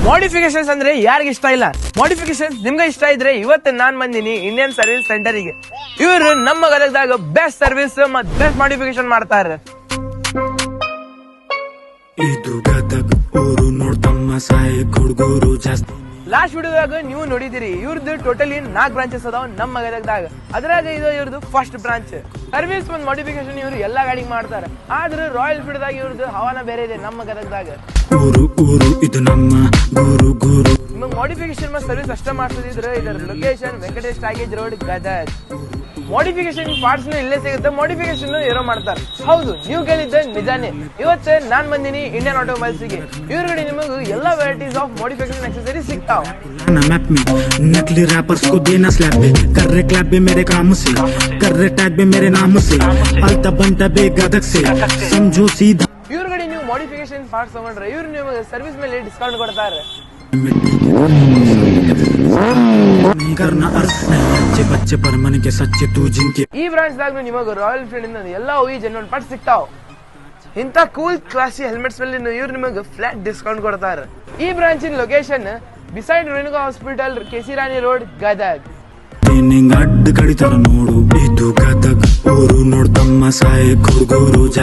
Modifications ಅಂದ್ರೆ ಯಾರಿಗ ಇಷ್ಟ ಇಲ್ಲ. ಮಾಡಿಫಿಕೇಶನ್ಸ್ ನಿಮ್ಗೆ ಇಷ್ಟ ಇದ್ರೆ ಇವತ್ತು ನಾನ್ ಬಂದಿನಿ ಇಂಡಿಯನ್ ಸರ್ವಿಸ್ ಸೆಂಟರಿಗೆ. ಇವರು ನಮ್ಮ ಗದಗದಾಗ ಬೆಸ್ಟ್ ಸರ್ವಿಸ್ ಮತ್ ಬೆಸ್ಟ್ ಮಾಡಿಫಿಕೇಶನ್ ಮಾಡ್ತಾರೆ. ಇದು ಗದಗ ಊರು ನೋಡ್ತಮ್ಮ ಸಾಯಿ ಹುಡುಗರು ಜಾಸ್ತಿ. ಲಾಸ್ಟ್ ವಿಡಿಯೋದಾಗ ನೀವು ನೋಡಿದಿರಿ ಇವ್ರದ್ದು ಟೋಟಲಿ 4 ಬ್ರಾಂಚಸ್ ಅದಾವ ನಮ್ಮ ಗದಗದಾಗ. ಅದ್ರಾಗ ಇದು ಇವ್ರದ್ದು ಫಸ್ಟ್ ಬ್ರಾಂಚ್. ಸರ್ವಿಸ್ ಒಂದ್ ಮಾಡಿಫಿಕೇಶನ್ ಇವ್ರು ಎಲ್ಲಾ ಗಾಡಿಗೆ ಮಾಡ್ತಾರೆ. ಆದ್ರೆ ರಾಯಲ್ ಫೀಲ್ಡ್ ದಾಗ ಇವ್ರದ್ದು ಹವಾನ ಬೇರೆ ಇದೆ ನಮ್ಮ ಗದಗದಾಗ. ಊರು ಇದು ನಮ್ಮ ಗುರು. ನಿಮಗೆ ಮಾಡಿಫಿಕೇಶನ್ ಮತ್ತು ಸರ್ವಿಸ್ ಅಷ್ಟೇ ಮಾಡ್ತಿದ್ರೆ ಇದರ location Venkatesh talkies road Gadag. Modification parts ಇಲ್ಲೇ ಸಿಗುತ್ತೆ, ಮಾಡಿಫಿಕೇಶನ್ ಇರೋ ಮಾಡ್ತಾರೆ. ಹೌದು, ನೀವು ಕೇಳಿದ್ದೆ ನಿಜಾನೇ. ಇವತ್ತು ನಾನ್ ಬಂದಿನಿ ಇಂಡಿಯನ್ ಆಟೋಮೊಬೈಲ್ಸ್ ಗೆ. ಇವ್ರಗಡೆ ನಿಮಗೆ ಎಲ್ಲಾ ವೆರೈಟೀಸ್ ಆಫ್ ಮಾಡಿಫಿಕೇಶನ್ एक्सेसरी ಸಿಗ್ತಾವ. मैप में नकली रैपर्स को देना स्लैप पे कर रहे क्लैप भी मेरे काम से कर रहे टैग भी मेरे नाम से अलता बंटा बे गदग से समझो सीधा. ಇವ್ರಗಡೆ ನೀವು ಮಾಡಿಫಿಕೇಶನ್ ಪಾರ್ಟ್ಸ್ ತಗೊಂಡ್ರೆ ಇವ್ರು ನಿಮಗೆ ಸರ್ವಿಸ್ ಮೇಲೆ ಡಿಸ್ಕೌಂಟ್ ಕೊಡ್ತಾರೆ. करना अर्थ नहीं अच्छे बच्चे पर मन के सच्चे तू जिनके. ಈ ಬ್ರಾಂಚ್ ದಾಗ ನಿಮಗೆ ರಾಯಲ್ ಫೀಲ್ಡ್ ಇಂದ ಎಲ್ಲಾ OE ಜೆನ್ಯೂನ್ ಪಾರ್ಟ್ಸ್ ಸಿಗ್ತಾವ. ಇಂತ ಕೂಲ್ ಕ್ಲಾಸಿ ಹೆಲ್ಮೆಟ್ಸ್ ಮೇಲೆ ಇವ್ರು ನಿಮಗೆ ಫ್ಲಾಟ್ ಡಿಸ್ಕೌಂಟ್ ಕೊಡ್ತಾರೆ. ಈ ಬ್ರಾಂಚಿನ location beside Renuka hospital, KC Rani road, Gadag. ಅಡ್ಡ ಕಡಿತರ ನೋಡು, ಇದು ಗದಗ ಊರು ನೋಡ್ತಮ್ಮ ಸಾಯಿ ಹುಡುಗರು ಜಾಸ್ತಿ.